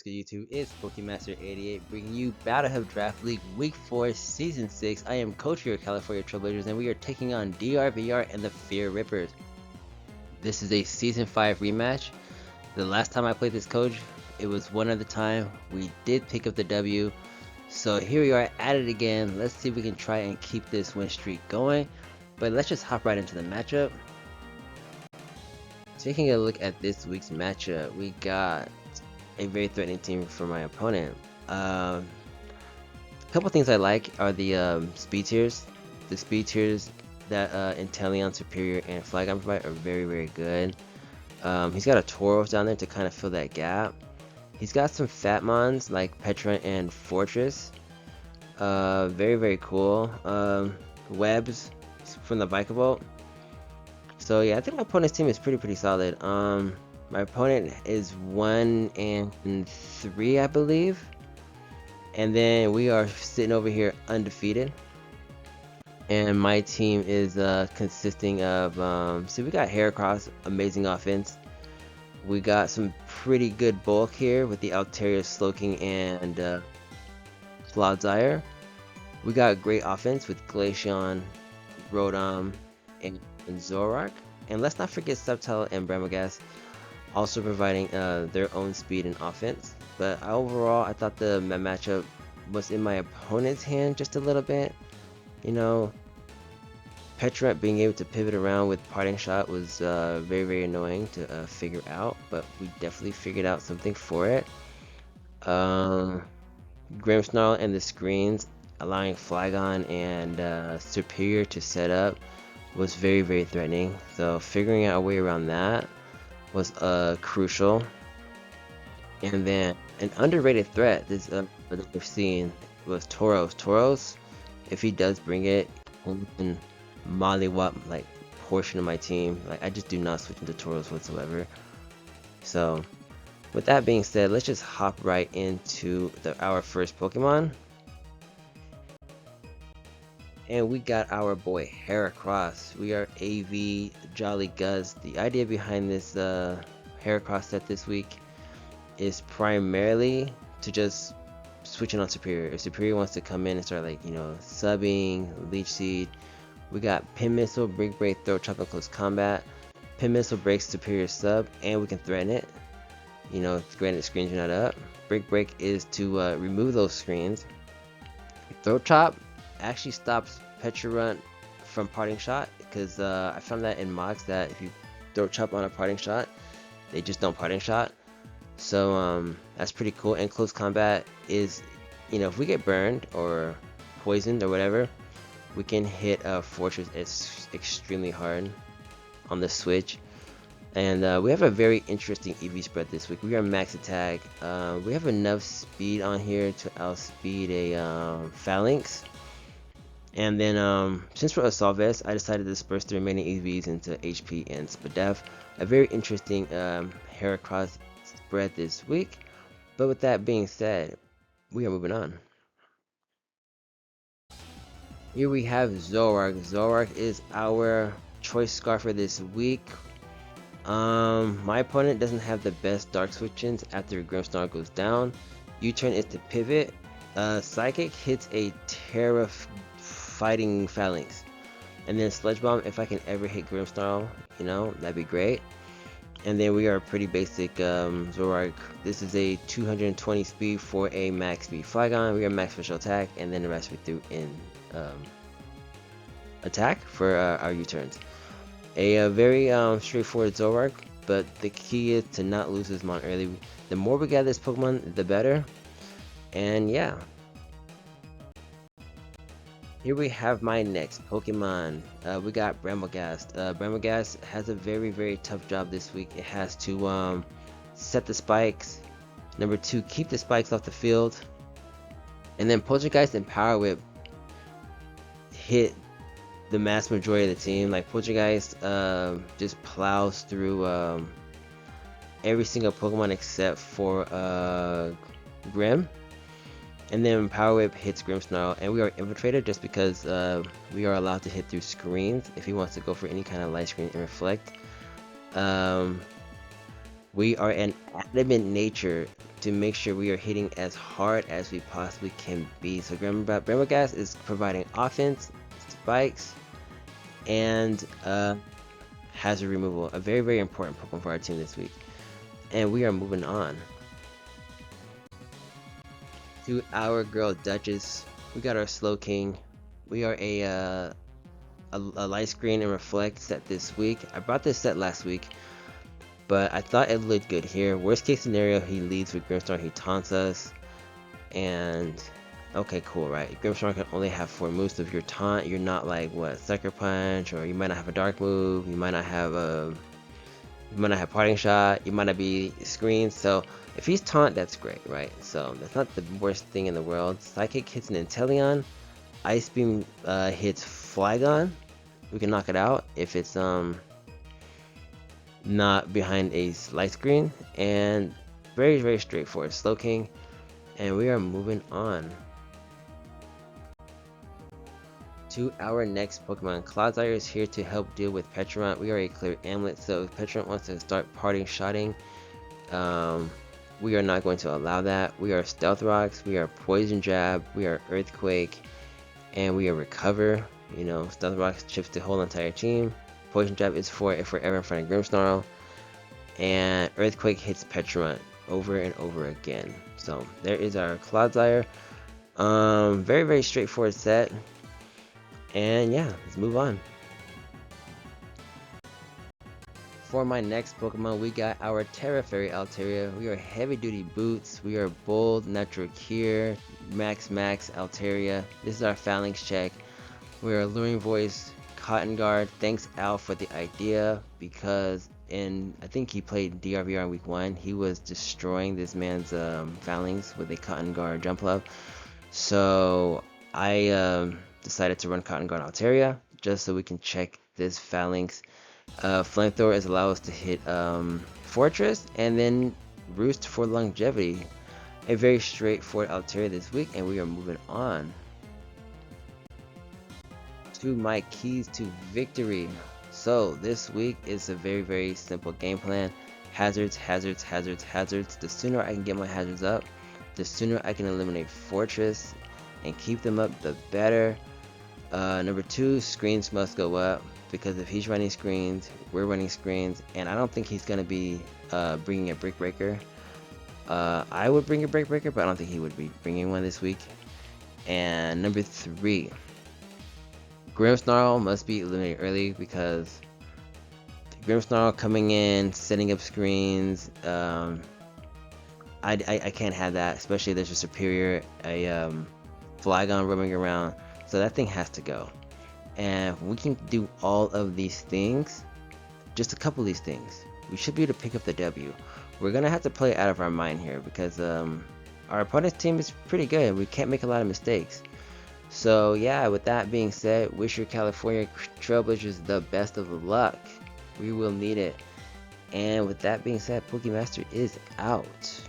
YouTube? It's PokeMaster88 bringing you Battle Hub Draft League Week 4 Season 6. I am coach here at California Trailblazers and we are taking on DRVR and the Fear Rippers. This is a Season 5 rematch. The last time I played this coach, it was one at a time. We did pick up the W. So here we are at it again. Let's see if we can try and keep this win streak going. But let's just hop right into the matchup. Taking a look at this week's matchup, we got a very threatening team for my opponent. A couple things I like are the speed tiers. The speed tiers that Inteleon, Superior, and Flygon provide are very good. He's got a Tauros down there to kind of fill that gap. He's got some Fatmons like Petra and Fortress. Very cool. Webs from the Vikavolt. So yeah, I think my opponent's team is pretty solid. My opponent is 1-3, I believe, and then we are sitting over here undefeated. And my team is consisting of so we got Heracross, amazing offense. We got some pretty good bulk here with the Altaria, Slowking, and Clodsire. We got great offense with Glaceon, Rotom, and Zoroark. And let's not forget Subtile and Bramagast also providing their own speed and offense. But overall, I thought the matchup was in my opponent's hand just a little bit. You know, Petra being able to pivot around with Parting Shot was very annoying to figure out, but we definitely figured out something for it. Grimmsnarl and the screens allowing Flygon and Superior to set up was very threatening. So figuring out a way around that was crucial. And then an underrated threat that we've seen was Tauros. Tauros, if he does bring it, can mollywop like portion of my team. Like I just do not switch into Tauros whatsoever. So with that being said, let's just hop right into our first Pokemon. And we got our boy Heracross. We are AV Jolly Gus. The idea behind this Heracross set this week is primarily to just switch it on Superior. If Superior wants to come in and start like, subbing, Leech Seed, we got Pin Missile, Brick Break, Throat Chop, and Close Combat. Pin Missile breaks Superior sub, and we can threaten it. Granted screens are not up. Brick Break is to remove those screens. Throat Chop actually stops Petra from Parting Shot, because I found that in mocks that if you Throat Chop on a Parting Shot, they just don't Parting Shot. So that's pretty cool. And Close Combat is, if we get burned or poisoned or whatever, we can hit Fortress extremely hard on the switch. And we have a very interesting EV spread this week. We are max attack. We have enough speed on here to outspeed a Phalanx. And then since we're Assault Vest, I decided to disperse the remaining EVs into HP and Spadef. A very interesting Heracross spread this week. But with that being said, we are moving on. Here we have Zoroark. Zoroark is our choice scar for this week. My opponent doesn't have the best dark switch-ins after Grimmsnarl goes down. U-turn is to pivot. Psychic hits a Terra fighting Phalanx. And then Sludge Bomb, if I can ever hit Grimmsnarl, that'd be great. And then we are pretty basic Zoroark. This is a 220 speed for a max speed Flygon. We are max special attack, and then the rest we threw in attack for our U-turns. A very straightforward Zoroark, but the key is to not lose this mon early. The more we get this Pokemon, the better. And yeah. Here we have my next Pokemon. We got Bramagast. Bramagast has a very tough job this week. It has to set the spikes. Number 2, keep the spikes off the field. And then Poltergeist and Power Whip hit the mass majority of the team. Like Poltergeist just plows through every single Pokemon except for Grim. And then Power Whip hits Grimmsnarl, and we are Infiltrator just because we are allowed to hit through screens if he wants to go for any kind of light screen and reflect. We are an Adamant Nature to make sure we are hitting as hard as we possibly can be. So Rainbow Gas is providing offense, spikes, and hazard removal. A very, very important Pokemon for our team this week. And we are moving on to our girl Duchess. We got our Slow King. We are a light screen and reflect set this week. I brought this set last week, but I thought it looked good here. Worst case scenario, he leads with Grimmsnarl, he taunts us, and okay, cool, right? Grimmsnarl can only have 4 moves, so if you're taunt, you're not like what Sucker Punch, or you might not have a dark move, you might not have parting shot, you might not be screened. So if he's taunt, that's great, right? So that's not the worst thing in the world. Psychic hits an Inteleon, Ice Beam hits Flygon. We can knock it out if it's not behind a light screen, and very, very straightforward. Slow King, and we are moving on to our next Pokemon. Clodsire is here to help deal with Petrant. We are a clear Amulet, so if Petrant wants to start parting shotting, we are not going to allow that. We are Stealth Rocks, we are Poison Jab, we are Earthquake, and we are Recover. You know, Stealth Rocks chips the whole entire team. Poison Jab is for if we're ever in front of Grimmsnarl, and Earthquake hits Petrant over and over again. So there is our Clodsire. Very, very straightforward set. And yeah, let's move on. For my next Pokemon, we got our Terra Fairy Altaria. We are heavy duty boots. We are bold, natural cure, max Altaria. This is our phalanx check. We are Alluring Voice, Cotton Guard. Thanks Al for the idea, because I think he played DRVR in week 1. He was destroying this man's phalanx with a Cotton Guard jump up. So I decided to run Cotton Guard Altaria just so we can check this phalanx. Flamethrower is allow us to hit Fortress, and then Roost for longevity. A very straightforward Altaria this week, and we are moving on to my keys to victory. So this week is a very, very simple game plan. Hazards. The sooner I can get my hazards up, the sooner I can eliminate Fortress and keep them up, the better. Number 2, screens must go up, because if he's running screens, we're running screens, and I don't think he's going to be bringing a Brick Breaker. I would bring a Brick Breaker, but I don't think he would be bringing one this week. And number 3, Grimmsnarl must be eliminated early, because Grimmsnarl coming in, setting up screens, I can't have that, especially if there's a superior, a Flygon roaming around. So that thing has to go. And we can do all of these things, just a couple of these things, we should be able to pick up the W. We're gonna have to play out of our mind here, because our opponent's team is pretty good. We can't make a lot of mistakes. So yeah, with that being said, wish your California Trailblazers the best of luck. We will need it. And with that being said, Pokemaster is out.